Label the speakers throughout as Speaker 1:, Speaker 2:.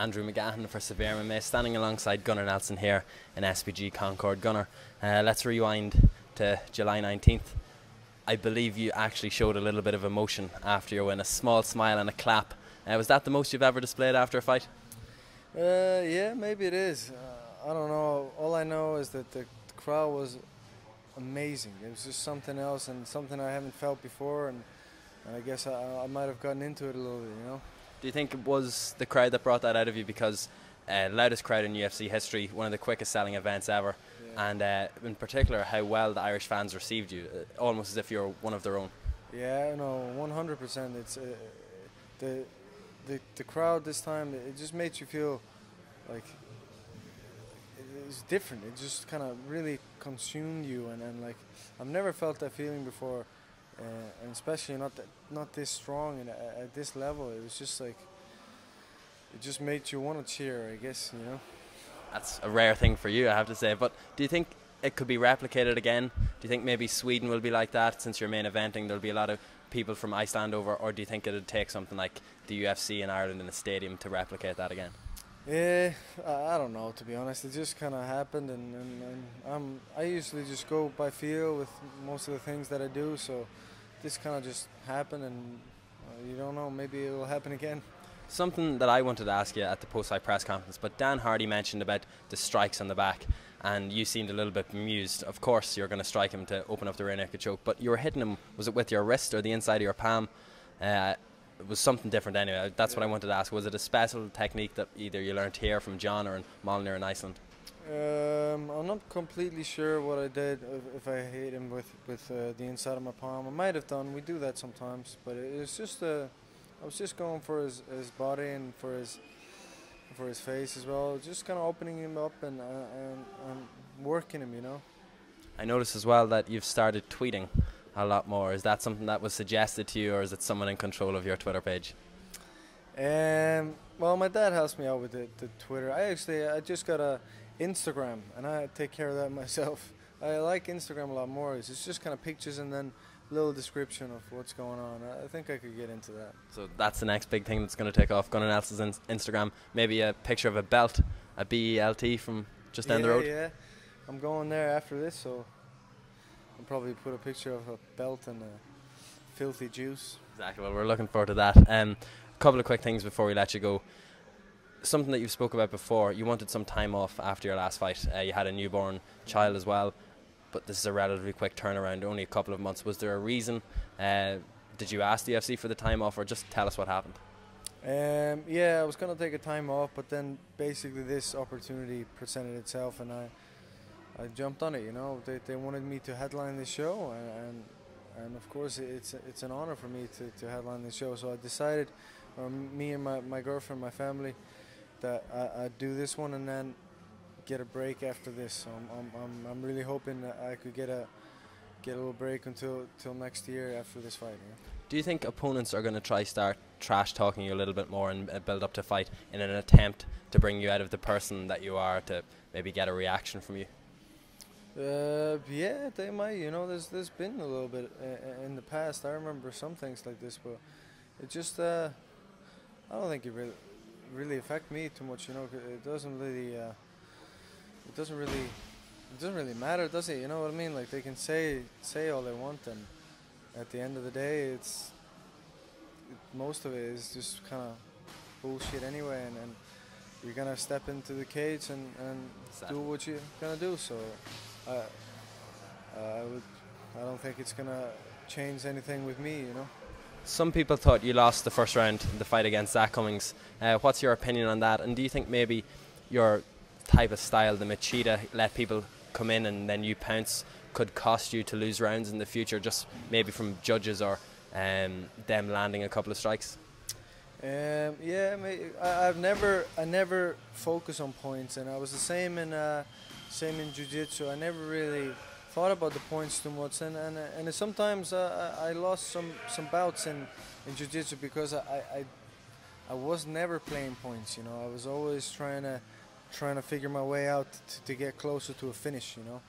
Speaker 1: Andrew McGahan for SevereMMA, standing alongside Gunnar Nelson here in SPG Concord. Gunnar, let's rewind to July 19th. I believe you actually showed a little bit of emotion after your win, a small smile and a clap. Was that the most you've ever displayed after a fight?
Speaker 2: Yeah, maybe it is. I don't know. All I know is that the crowd was amazing. It was just something else and something I haven't felt before, and I guess I might have gotten into it a little bit, you know.
Speaker 1: Do you think it was the crowd that brought that out of you? Because loudest crowd in UFC history, one of the quickest selling events ever, yeah. And in particular how well the Irish fans received you, almost as if you're one of their own.
Speaker 2: Yeah, no, 100%. It's the crowd this time. It just made you feel like it's different. It just kind of really consumed you, and like I've never felt that feeling before. And especially not this strong and at this level. It was just like, it just made you want to cheer, I guess, you know.
Speaker 1: That's a rare thing for you, I have to say. But do you think it could be replicated again? Do you think maybe Sweden will be like that, since you're main eventing? There'll be a lot of people from Iceland over, or do you think it'd take something like the UFC in Ireland in a stadium to replicate that again?
Speaker 2: Yeah, I don't know, to be honest. It just kind of happened, and I usually just go by feel with most of the things that I do, so this kind of just happened, and you don't know, maybe it will happen again.
Speaker 1: Something that I wanted to ask you at the post-fight press conference, but Dan Hardy mentioned about the strikes on the back, and you seemed a little bit bemused. Of course you're going to strike him to open up the rear naked choke, but you were hitting him, was it with your wrist or the inside of your palm? It was something different anyway. That's what I wanted to ask. Was it a special technique that either you learned here from John or in Molyneux in Iceland?
Speaker 2: I'm not completely sure what I did, if I hit him with the inside of my palm. I might have done. We do that sometimes, but it was just I was just going for his body and for his face as well. Just kind of opening him up and working him, you know.
Speaker 1: I noticed as well that you've started tweeting a lot more. Is that something that was suggested to you, or is it someone in control of your Twitter page?
Speaker 2: Well, my dad helps me out with the Twitter. I just got a Instagram, and I take care of that myself. I like Instagram a lot more. It's just kind of pictures and then a little description of what's going on. I think I could get into that.
Speaker 1: So that's the next big thing that's going to take off. Gunnar Nelson's Instagram, maybe a picture of a belt, a BELT from just down the road.
Speaker 2: Yeah, I'm going there after this, so I'll probably put a picture of a belt and a filthy juice.
Speaker 1: Exactly. Well, we're looking forward to that. A couple of quick things before we let you go. Something that you spoke about before, you wanted some time off after your last fight. You had a newborn child as well, but this is a relatively quick turnaround, only a couple of months. Was there a reason? Did you ask the UFC for the time off, or just tell us what happened?
Speaker 2: Yeah, I was going to take a time off, but then basically this opportunity presented itself, and I jumped on it, you know. They wanted me to headline this show, and of course it's an honor for me to headline this show. So I decided, me and my girlfriend, my family, that I'd do this one and then get a break after this. So I'm really hoping that I could get a little break till next year after this fight. Yeah.
Speaker 1: Do you think opponents are going to start trash talking you a little bit more and build up to fight in an attempt to bring you out of the person that you are, to maybe get a reaction from you?
Speaker 2: Yeah, they might. You know, there's been a little bit in the past. I remember some things like this, but it just I don't think it really affect me too much. You know, it doesn't really matter, does it? You know what I mean? Like, they can say all they want, and at the end of the day, most of it is just kind of bullshit anyway, and you're gonna step into the cage and do what you're gonna do. So I don't think it's gonna change anything with me, you know.
Speaker 1: Some people thought you lost the first round in the fight against Zach Cummings. What's your opinion on that? And do you think maybe your type of style, the Machida, let people come in and then you pounce, could cost you to lose rounds in the future, just maybe from judges or them landing a couple of strikes?
Speaker 2: Yeah, I never focus on points, and I was the same in jiu-jitsu. I never really thought about the points too much, and sometimes I lost some bouts in jiu-jitsu because I was never playing points. You know, I was always trying to figure my way out to get closer to a finish. You know,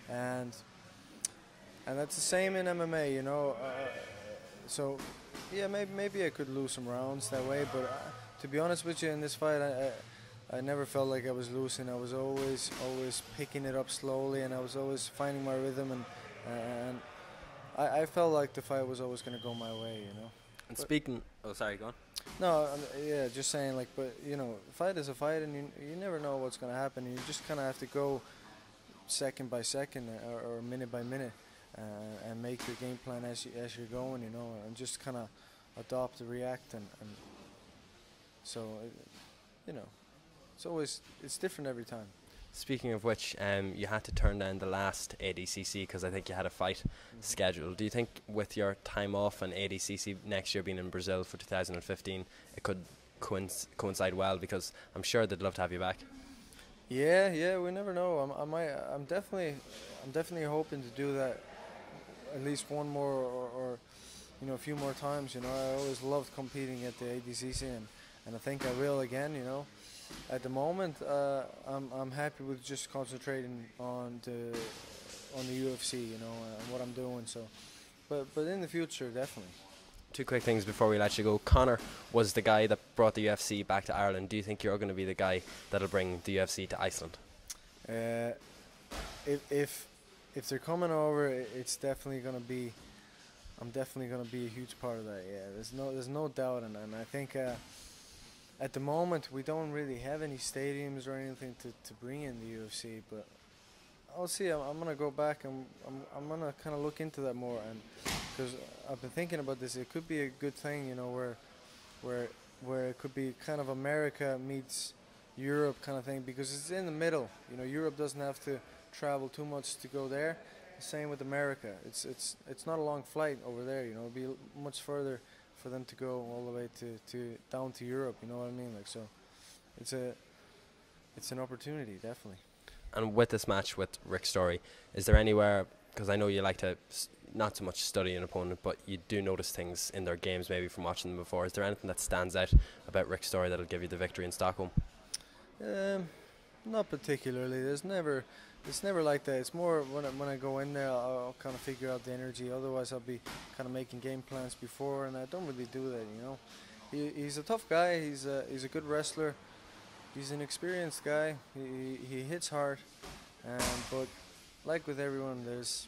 Speaker 2: and that's the same in MMA. You know, so yeah, maybe I could lose some rounds that way, but to be honest with you, in this fight, I never felt like I was losing. I was always picking it up slowly, and I was always finding my rhythm, and I felt like the fight was always going to go my way, you know.
Speaker 1: And speaking, oh sorry, go on.
Speaker 2: No, yeah, just saying, like, but you know, fight is a fight, and you never know what's going to happen. You just kind of have to go second by second or minute by minute, and make your game plan as you're going, you know, and just kind of adopt and react, and so you know, it's different every time.
Speaker 1: Speaking of which, you had to turn down the last ADCC because I think you had a fight scheduled. Do you think with your time off and ADCC next year being in Brazil for 2015, it could coincide well? Because I'm sure they'd love to have you back.
Speaker 2: Yeah, we never know. I'm definitely hoping to do that at least one more or you know, a few more times. You know, I always loved competing at the ADCC, and I think I will again. You know. At the moment, I'm happy with just concentrating on the UFC, you know, and what I'm doing. So, but in the future, definitely.
Speaker 1: Two quick things before we let you go. Conor was the guy that brought the UFC back to Ireland. Do you think you're going to be the guy that'll bring the UFC to Iceland?
Speaker 2: If they're coming over, it's definitely going to be. I'm definitely going to be a huge part of that. Yeah, there's no doubt, and I think. At the moment, we don't really have any stadiums or anything to bring in the UFC, but I'll see. I'm gonna go back and I'm gonna kind of look into that more, and because I've been thinking about this, it could be a good thing, you know, where it could be kind of America meets Europe kind of thing, because it's in the middle. You know, Europe doesn't have to travel too much to go there. Same with America. It's not a long flight over there. You know, it'll be much further for them to go all the way to down to Europe, you know what I mean? Like, so it's an opportunity, definitely.
Speaker 1: And with this match with Rick Story, is there anywhere, because I know you like to not so much study an opponent, but you do notice things in their games maybe from watching them before. Is there anything that stands out about Rick Story that'll give you the victory in Stockholm?
Speaker 2: Not particularly. It's never like that. It's more when I go in there, I'll kind of figure out the energy. Otherwise, I'll be kind of making game plans before, and I don't really do that. You know, he's a tough guy. He's a good wrestler. He's an experienced guy. He hits hard, but like with everyone, there's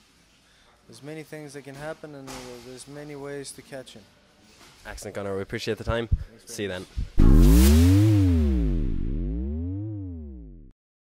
Speaker 2: many things that can happen, and there's many ways to catch him.
Speaker 1: Excellent, Gunnar. We appreciate the time. See you then.